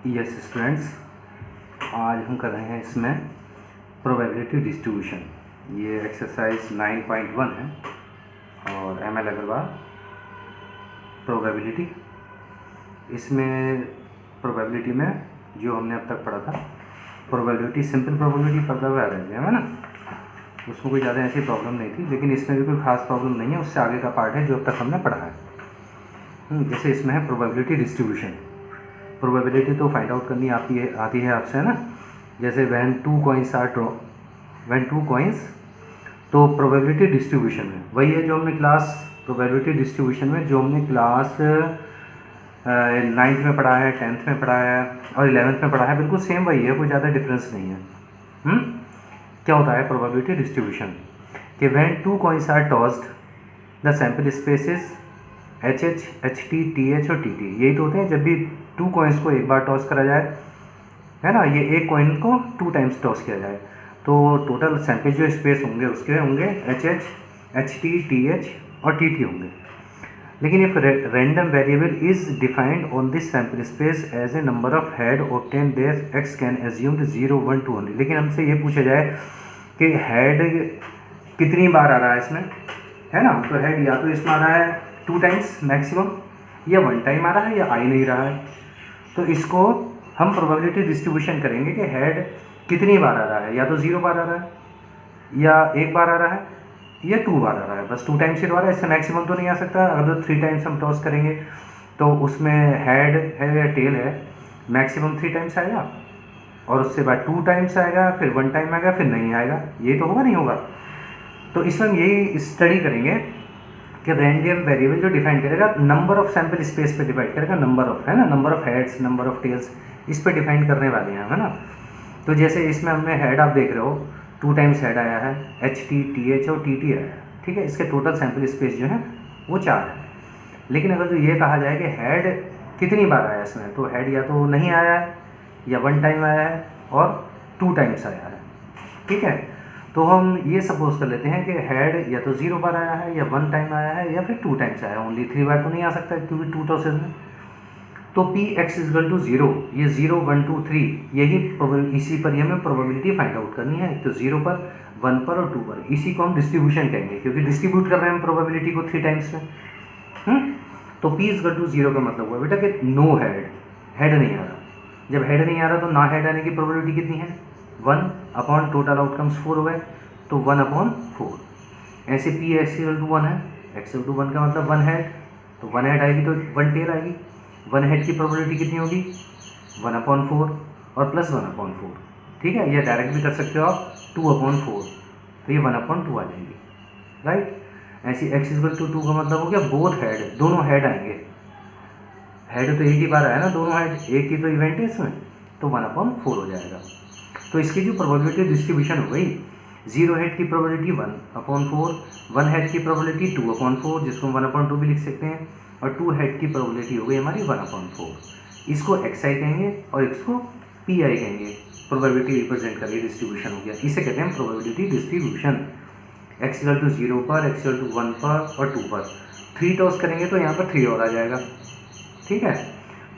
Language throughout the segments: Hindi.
यस स्टूडेंट्स, आज हम कर रहे हैं इसमें प्रोबेबिलिटी डिस्ट्रीब्यूशन। ये एक्सरसाइज 9.1 है और एमएल अग्रवाल प्रोबेबिलिटी। इसमें प्रोबेबिलिटी में जो हमने अब तक पढ़ा था, प्रोबेबिलिटी सिंपल प्रोबेबिलिटी पढ़ा हुआ है ना, उसमें कोई ज़्यादा ऐसी प्रॉब्लम नहीं थी, लेकिन इसमें भी कोई खास प्रॉब्लम नहीं है। उससे आगे का पार्ट है जो अब तक हमने पढ़ा है। जैसे इसमें है प्रोबेबिलिटी डिस्ट्रीब्यूशन। प्रोबेबिलिटी तो फाइंड आउट करनी आती है आपसे, है ना। जैसे when two coins are draw, when two coins, तो प्रोबेबिलिटी डिस्ट्रीब्यूशन में वही है जो हमने क्लास प्रोबेबिलिटी डिस्ट्रीब्यूशन में जो हमने क्लास 9th में पढ़ा है, 10th में पढ़ा है और 11th में पढ़ा है, बिल्कुल सेम वही है, कोई ज़्यादा डिफरेंस नहीं है। क्या होता है प्रोबेबिलिटी डिस्ट्रीब्यूशन कि when two coins are tossed the sample spaces H H, H T, T H और टी टी, यही तो होते हैं जब भी टू कॉइन्स को एक बार टॉस करा जाए, है ना। ये एक कॉइन को 2 टाइम्स टॉस किया जाए तो टोटल सैम्पल जो स्पेस होंगे उसके होंगे H H, H T, T H और टी टी होंगे। लेकिन if random variable is defined on this sample space as a number of head obtain there x can assumed 0, 1, 2 only. लेकिन हमसे ये पूछा जाए कि हेड कितनी बार आ रहा है इसमें, है ना। तो हेड या तो इसमें आ रहा है 2 टाइम्स मैक्सिमम, या 1 टाइम आ रहा है, या आ ही नहीं रहा है। तो इसको हम प्रोबेबिलिटी डिस्ट्रीब्यूशन करेंगे कि हेड कितनी बार आ रहा है, या तो 0 बार आ रहा है, या 1 बार आ रहा है, या 2 बार आ रहा है। बस 2 टाइम्स ही आ रहा है, इससे मैक्सिमम तो नहीं आ सकता। अगर 3 टाइम्स हम टॉस करेंगे तो उसमें हेड है या टेल है, मैक्सिमम 3 टाइम्स आएगा और उससे बाद 2 टाइम्स आएगा, फिर 1 टाइम आएगा, फिर नहीं आएगा। ये तो होगा नहीं होगा। तो इसमें हम यही स्टडी करेंगे कि रैंडम वेरिएबल जो डिफाइन करेगा नंबर ऑफ सैम्पल स्पेस पे डिवाइड करेगा, नंबर ऑफ, है ना, number of heads, number of tails, इस पे डिफाइन करने वाले हैं, है ना। तो जैसे इसमें हमने हेड, आप देख रहे हो 2 टाइम्स हेड आया है, एच टी, टी एच और टी टी आया है, ठीक है। इसके टोटल सैम्पल स्पेस जो है वो 4 है। लेकिन अगर जो ये कहा जाए कि हेड कितनी बार आया इसमें, तो हेड या तो नहीं आया है, या 1 टाइम आया है और 2 टाइम्स आया है, ठीक है। तो हम ये सपोज कर लेते हैं कि हेड या तो 0 बार आया है, या 1 टाइम आया है, या फिर 2 टाइम्स आया है। ओनली 3 बार तो नहीं आ सकता क्योंकि 2 टॉसेज में। तो पी एक्स इजगल टू 0, ये 0, 1, 2, 3, यही इसी पर ही हमें प्रोबेबिलिटी फाइंड आउट करनी है। तो 0 पर, 1 पर और 2 पर, इसी को हम डिस्ट्रीब्यूशन कहेंगे क्योंकि डिस्ट्रीब्यूट कर रहे हैं हम प्रोबेबिलिटी को 3 टाइम्स में। तो पी इजगल टू 0 का मतलब हुआ बेटा कि नो हेड, हेड नहीं आ रहा। जब हेड नहीं आ रहा तो ना हेड आने की प्रोबेबिलिटी कितनी है, 1 अपॉन टोटल आउटकम्स 4 हो गए, तो 1 अपॉन 4। ऐसे पी एक्स इक्वल टू 1 है, एक्स इक्वल टू 1 का मतलब 1 हेड, तो 1 हेड आएगी तो 1 टेल आएगी। 1 हेड की प्रोबेबिलिटी कितनी होगी, 1 अपॉन 4 और प्लस 1 अपॉन 4, ठीक है। ये डायरेक्ट भी कर सकते हो आप, 2 अपॉन 4, तो ये 1 अपॉन 2 आ जाएगी, राइट। ऐसी एक्स इक्वल टू 2 का मतलब हो गया बोथ हेड, दोनों हेड आएंगे। हेड तो एक ही बार आया ना, दोनों हेड एक ही तो इवेंट है इसमें, तो 1 अपॉन 4 हो जाएगा। तो इसकी जो प्रोबेबिलिटी डिस्ट्रीब्यूशन हो गई, 0 हेड की प्रोबेबिलिटी 1 अपॉन 4, 1 हेड की प्रोबेबिलिटी 2 अपॉन 4, जिसको 1 अपॉन 2 भी लिख सकते हैं, और 2 हेड की प्रोबेबिलिटी हो गई हमारी 1 अपॉन 4। इसको एक्स आई कहेंगे और इसको पी आई कहेंगे। प्रोबेबिलिटी रिप्रेजेंट करिए, डिस्ट्रीब्यूशन हो गया, इसे कहते हैं probability distribution. X equal to 0 पर, एक्स इक्वल टू 1 पर और 2 पर 3 टॉस करेंगे तो यहाँ पर 3 और आ जाएगा, ठीक है।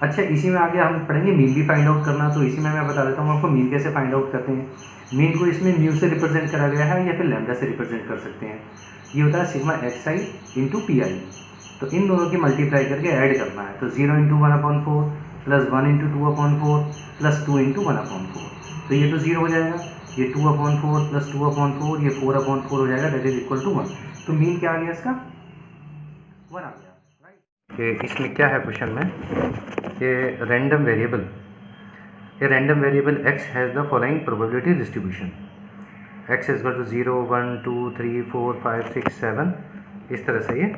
अच्छा, इसी में आगे हम पढ़ेंगे मीन भी फाइंड आउट करना। तो इसी में मैं बता देता हूँ आपको मीन कैसे फाइंड आउट करते हैं। मीन को इसमें म्यू से रिप्रेजेंट करा गया है, या फिर लैम्डा से रिप्रेजेंट कर सकते हैं। ये होता है sigma x I into P I. तो इन दोनों की मल्टीप्लाई करके ऐड करना है। तो 0 into 1 upon 4 plus 1 into 2 upon 4 plus 2 into 1 upon 4, तो ये तो 0 हो जाएगा। ये 2 अपॉन 4 प्लस 2 अपॉन 4, ये 4 अपॉन 4 हो जाएगा, दैट इज इक्वल टू 1। तो मीन क्या आ गया इसका, 1 आ गया, राइट। कि इसमें क्या है क्वेश्चन में कि random variable, a random variable x has the following probability distribution, x is equal to 0, 1, 2, 3, 4, 5, 6, 7, इस तरह से ये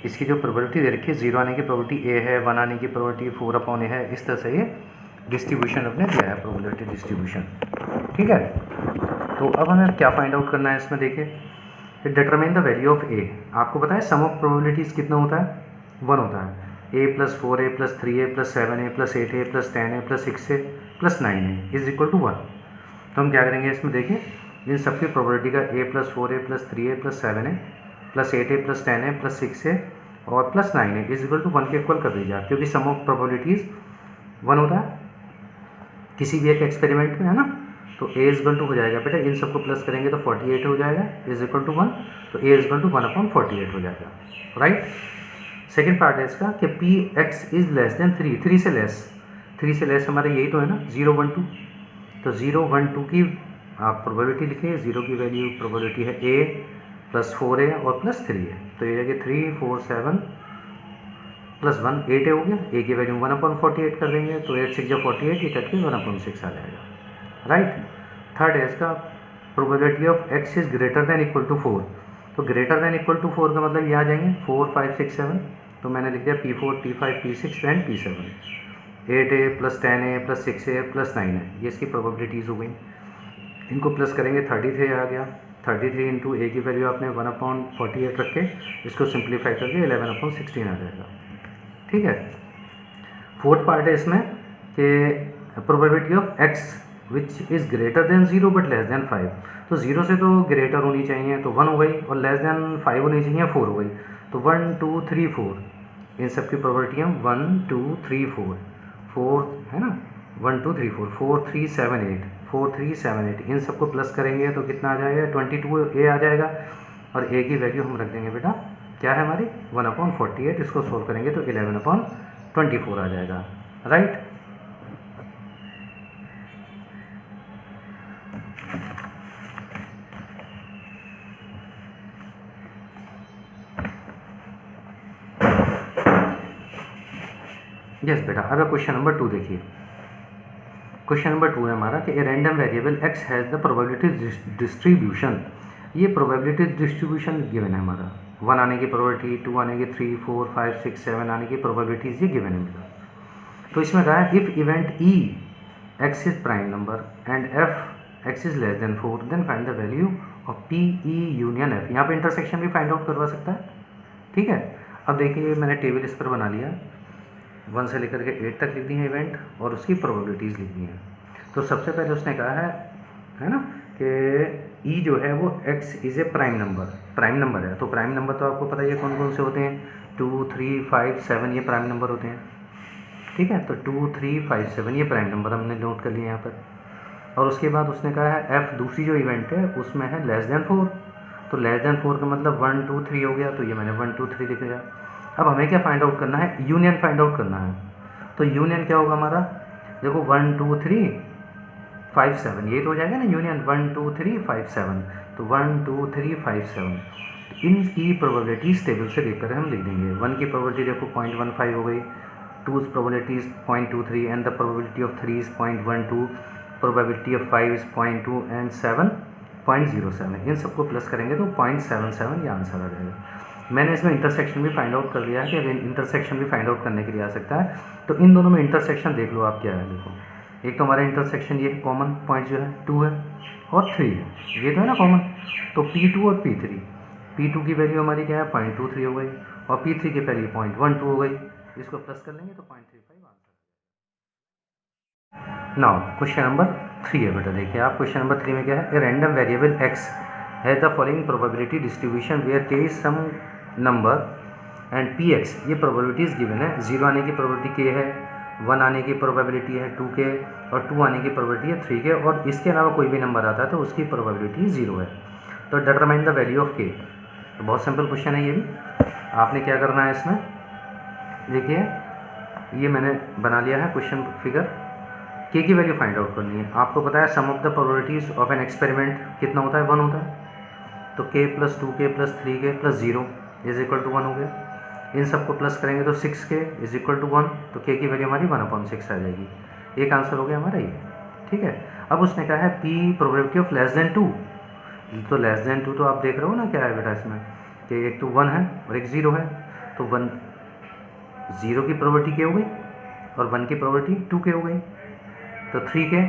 इसकी जो प्रोबेबिलिटी दे रखी है, 0 आने की प्रोबेबिलिटी a है, 1 आने की प्रोबेबिलिटी 4 अपॉन a है, इस तरह से ये डिस्ट्रीब्यूशन अपने दिया है, प्रोबेबिलिटी डिस्ट्रीब्यूशन, ठीक है। तो अब हमें क्या फाइंड आउट करना है इसमें, देखिए determine the value of a। आपको पता है सम ऑफ प्रोबेबिलिटीज कितना होता है, 1 होता है। a plus 4a plus 3a plus 7a plus 8a plus 10a plus 6a plus 9a is equal to 1। तो हम क्या करेंगे इसमें, देखिए इन सबकी प्रोबेबिलिटी का a plus 4a plus 3a plus 7a plus 8a plus 10a plus 6a और plus 9a is equal to 1 के इक्वल कर दीजिए, क्योंकि सम ऑफ प्रोबेबिलिटीज़ 1 होता है किसी भी एक एक्सपेरिमेंट में, है ना। तो a इजकल टू हो जाएगा बेटा, इन सबको प्लस करेंगे तो 48 हो जाएगा, इज इक्वल टू 1, तो a इजकल टू 1/48 हो जाएगा, राइट। सेकेंड पार्ट है इसका कि P x is less then 3, 3 से लेस हमारा यही तो है ना, 0 1 2, तो 0 1 2 की आप प्रोबेबिलिटी लिखिए, 0 की वैल्यू प्रोबेबिलिटी है a + 4a और +3 है, तो ये जाएगा 3 4 7 + 1 8 हो गया, a की वैल्यू 1/48 कर देंगे, तो 8 6 48, ये कट के 1/6 आ जाएगा, राइट। थर्ड है इसका probability of x is greater than equal to 4, तो ग्रेटर देन इक्वल टू 4 का मतलब ये आ जाएंगे 4 5 6 7, तो मैंने लिख दिया P4 P5 P6 and P7, 8a + 10a + 6a + 9 है, ये इसकी प्रोबेबिलिटीज़ हो गई। इनको प्लस करेंगे 33 आ गया, 33 इंटू a की वैल्यू आपने 1/48 रख के इसको सिंप्लीफाई करके 11/16 आ जाएगा, ठीक है। फोर्थ पार्ट है इसमें कि probability of x which is greater than 0 but less than 5, तो 0 से तो ग्रेटर होनी चाहिए तो 1 हो गई, और लेस देन 5 होनी चाहिए 4 हो गई, तो 1 2 3 4 इन सब की प्रोबेबिलिटी 1 2 3 4 है ना, 1 2 3 4 4 3 7 8 4 3 7 8, इन सबको प्लस करेंगे तो कितना आ जाएगा 22a आ जाएगा, और a की वैल्यू हम रख देंगे बेटा क्या है हमारी 1/48, इसको सोल्व करेंगे तो 11/24 आ जाएगा, राइट। यस बेटा, अब क्वेश्चन नंबर 2 देखिए। क्वेश्चन नंबर 2 है हमारा कि ए random variable x has the probability distribution, ये प्रोबेबिलिटी डिस्ट्रीब्यूशन गिवन है हमारा, 1 आने की प्रोबेबिलिटी, 2 आने की, 3 4 5 6 7 आने की प्रोबेबिलिटीज ये गिवन है मेरा। तो इसमें कहा है if event e x is prime number and f x is less than 4 then find the value of p e union f, यहाँ पे इंटरसेक्शन भी फाइंड आउट करवा सकता है, ठीक है। अब देखिए मैंने टेबल इस पर बना लिया, 1 से लेकर के 8 तक लिख दी है इवेंट और उसकी प्रोबेबिलिटीज़ लिख दी हैं। तो सबसे पहले उसने कहा है ना कि ई जो है वो x is a prime number है, तो प्राइम नंबर तो आपको पता ही है कौन कौन से होते हैं, 2 3 5 7 ये प्राइम नंबर होते हैं, ठीक है। तो 2 3 5 7 ये प्राइम नंबर हमने नोट कर लिए यहाँ पर, और उसके बाद उसने कहा है f दूसरी जो इवेंट है उसमें है लेस देन 4, तो लेस देन 4 का मतलब 1 2 3 हो गया, तो ये मैंने 1 2 3 लिख दिया। अब हमें क्या फाइंड आउट करना है, यूनियन फाइंड आउट करना है, तो यूनियन क्या होगा हमारा, देखो 1 2 3 5 7 ये तो हो जाएगा ना यूनियन, 1 2 3 5 7, तो 1 2 3 5 7 इनकी प्रोबेबिलिटीज टेबल से देखकर हम लिख देंगे। 1 की प्रोबेबिलिटी देखो 0.15 हो गई, 2 probability is 0.23 and the probability of 3 is 0.12, probability of 5 is 0.2 and 7 0.07, इन सबको प्लस करेंगे तो 0.77 ये आंसर आ जाएगा। मैंने इसमें इंटरसेक्शन भी फाइंड आउट कर लिया है कि इंटरसेक्शन भी फाइंड आउट करने के लिए आ सकता है, तो इन दोनों में इंटरसेक्शन देख लो आप क्या है, देखो एक तो हमारा इंटरसेक्शन ये कॉमन पॉइंट जो है 2 है और 3 है, ये तो है ना कॉमन, तो P2 और P3, P2 की वैल्यू हमारी क्या है 0.23 हो गई और P3 की वैल्यू 0.12 हो गई, इसको प्लस कर लेंगे तो 0.35 आंसर। नाउ क्वेश्चन नंबर 3 है बेटा, देखिए आप क्वेश्चन नंबर 3 में क्या है, a random variable x has the following probability distribution where k is some number and px, ये प्रोबेबिलिटीज़ गिवन है, 0 आने की प्रोबेबिलिटी k है, 1 आने की प्रोबेबिलिटी है 2k और 2 आने की प्रोबेबिलिटी है 3k, और इसके अलावा कोई भी नंबर आता है तो उसकी प्रोबेबिलिटी 0 है, तो determine the value of k। तो बहुत सिंपल क्वेश्चन है ये भी, आपने क्या करना है इसमें, देखिए ये मैंने बना लिया है क्वेश्चन फिगर, k की वैल्यू फाइंड आउट करनी है। आपको पता है some of the probabilities of an experiment कितना होता है, 1 होता है, तो k + 2k + 3k + 0 is equal to 1 हो गया, इन सबको प्लस करेंगे तो 6k इज इक्वल टू 1, तो k की वैल्यू हमारी 1/6 आ जाएगी, एक आंसर हो गया हमारा ये, ठीक है। अब उसने कहा है p probability of less than 2, तो लेस देन 2 तो आप देख रहे हो ना क्या है बेटा इसमें, कि एक तो 1 है और एक 0 है, तो 0 की प्रोबेबिलिटी क्या हो गई और 1 की प्रोबेबिलिटी 2k हो गई, तो 3k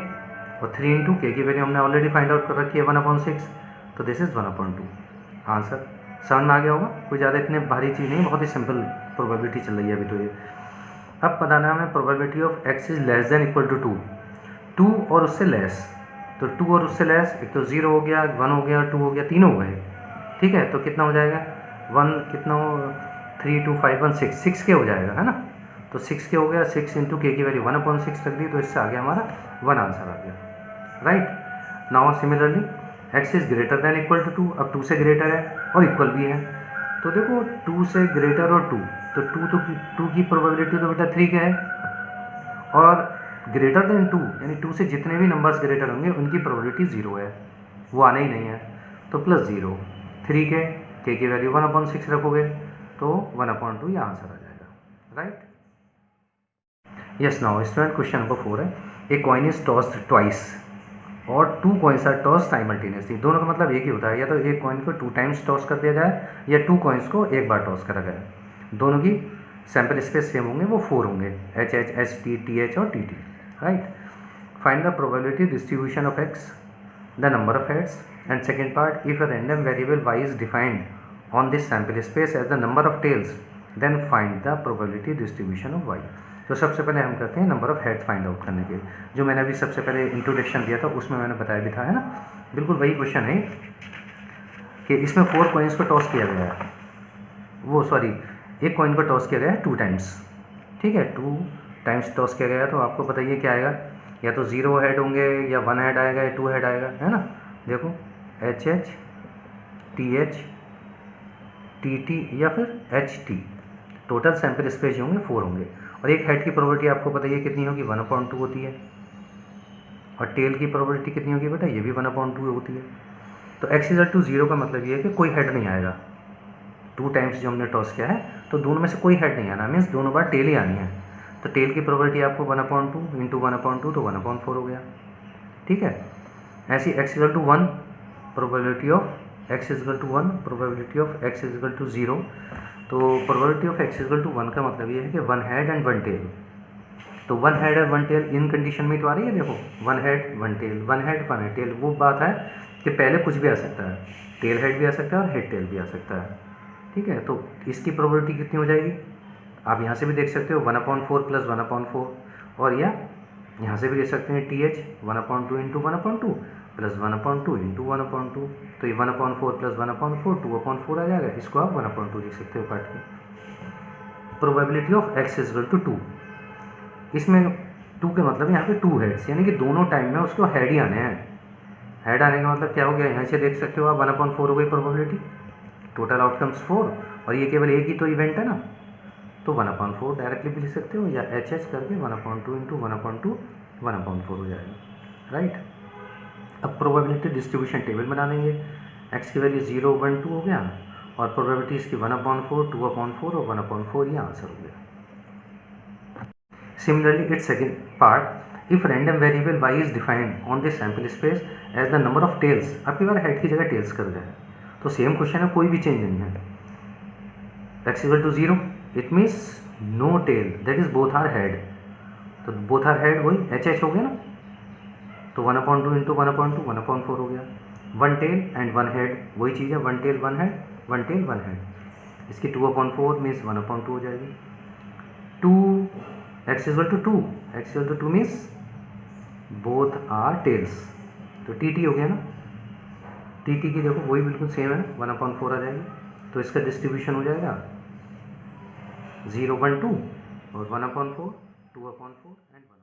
और 3 इंटू k की वैल्यू हमने ऑलरेडी फाइंड आउट कर रखी है 1/6, तो दिस इज़ 1/2 आंसर। समझ में आ गया होगा, कोई ज़्यादा इतने भारी चीज़ नहीं, बहुत ही सिंपल प्रोबेबिलिटी चल रही है अभी तो ये। अब बताना है probability of x is less than equal to 2 और उससे लेस, तो 2 और उससे लेस, एक तो 0 हो गया, 1 हो गया, 2 हो गया, तीनों हो गए, ठीक है। तो कितना हो जाएगा 1 कितना हो 3 2 5 1 6 6k हो जाएगा, है ना। तो 6 क्या हो गया, 6 इंटू के की वैल्यू 1/6 रख दी, तो इससे आ गया हमारा 1 आंसर आ गया, right. Now similarly x is greater than equal to 2, अब 2 से ग्रेटर है और इक्वल भी है, तो देखो 2 से ग्रेटर और 2, तो 2 की प्रोबेबिलिटी तो बेटा 3 क्या है, और ग्रेटर देन 2 यानी 2 से जितने भी नंबर्स ग्रेटर होंगे उनकी प्रोबेबिलिटी 0 है, वो आना ही नहीं है, तो +0, 3 के की वैल्यू 1/6 रखोगे तो 1/2 ये आंसर आ जाएगा, right. Yes, now student question number 4 है, a coin is tossed twice और 2 कॉइन्स आर टॉस साइमल्टेनियसली। दोनों का मतलब एक ही होता है, या तो एक कॉइन को 2 टाइम्स टॉस कर दिया जाए या 2 कॉइन्स को एक बार टॉस करा जाए, दोनों की सैम्पल स्पेस सेम होंगे, वो 4 होंगे, HH, HT, TH और TT, right. Find the probability distribution of x, the number of heads, and second part, if a random variable y is defined on this sample space as the number of tails, then find the probability distribution of y। तो सबसे पहले हम करते हैं number of head find out करने के, जो मैंने अभी सबसे पहले इंट्रोडक्शन दिया था उसमें मैंने बताया भी था, है ना, बिल्कुल वही क्वेश्चन है कि इसमें 4 कॉइन्स को टॉस किया गया है, वो सॉरी एक कॉइन को टॉस किया गया है 2 टाइम्स, ठीक है, 2 टाइम्स टॉस किया गया है, तो आपको बताइए क्या आएगा, या तो 0 हेड होंगे या 1 हेड आएगा या 2 हेड आएगा, है ना। देखो HH, TH, TT या फिर HT, टोटल सैम्पल स्पेस जो होंगे 4 होंगे, और एक हेड की प्रोबेबिलिटी आपको बताइए कितनी होगी, 1/2 होती है, और टेल की प्रोबेबिलिटी कितनी होगी बेटा, ये भी 1/2 होती है। तो x = 0 का मतलब ये है कि कोई हेड नहीं आएगा, 2 टाइम्स जो हमने टॉस किया है तो दोनों में से कोई हेड नहीं आना, मीन्स दोनों बार टेल ही आनी है, तो टेल की प्रोबेबिलिटी आपको 1/2 इंटू 1/2 तो 1/4 हो गया, ठीक है। ऐसी x = 1 probability of x = 1 probability of x = 0, तो प्रोबेबिलिटी ऑफ x = 1 का मतलब ये है कि 1 हेड एंड 1 टेल, तो 1 हेड और 1 टेल इन कंडीशन में तो आ रही है, देखो 1 हेड 1 टेल, 1 हेड 1 टेल, वो बात है कि पहले कुछ भी आ सकता है, टेल हेड भी आ सकता है और हेड टेल भी आ सकता है, ठीक है। तो इसकी प्रोबेबिलिटी कितनी हो जाएगी, आप यहाँ से भी देख सकते हो 1/4 + 1/4, और या यहाँ से भी देख सकते हैं TH 1/2 इंटू 1/2 प्लस 1/2 इंटू 1/2, तो ये 1/4 + 1/4 2/4 आ जाएगा, इसको आप 1/2 लिख सकते हो काट के। प्रोबेबिलिटी ऑफ x = 2, इसमें 2 के मतलब यहाँ पे 2 हेड्स, यानी कि दोनों टाइम में उसको हेड ही आने हैं, हेड आने का मतलब क्या हो गया, यहाँ से देख सकते हो आप 1/4 हो गई प्रोबेबिलिटी, टोटल आउटकम्स 4, और ये केवल एक ही तो इवेंट है ना, तो 1/4 डायरेक्टली भी लिख सकते हो, या HH करके 1/2 इंटू 1/2 1/4 हो जाएगा, राइट। अब प्रोबेबिलिटी डिस्ट्रीब्यूशन टेबल बना देंगे, x की वैल्यू 0 1 2 हो गया, और प्रोबेबिलिटी इसकी 1/4 2/4 और 1/4, ये आंसर हो गया। Similarly it's second part, if random variable y is defined on this sample space as the number of tails, आपकी बार हेड की जगह टेल्स कर रहे हैं, तो सेम क्वेश्चन है, कोई भी चेंज नहीं है, x = 0, it means no tail, that is both are head, तो बोथ आर हेड वही HH हो गया ना, तो 1/2 इंटू 1/2 1/4 हो गया, 1 टेल एंड 1 हेड वही चीज़ है, 1 टेल 1 हेड 1 टेल 1 हेड, इसकी 2/4 मीन्स 1/2 हो जाएगी, 2 x = 2 means both are tails, तो TT हो गया ना, TT की देखो वही बिल्कुल सेम है, 1/4 आ जाएगी, तो इसका डिस्ट्रीब्यूशन हो जाएगा 0 1 2 और 1/4 2/4 एंड 1।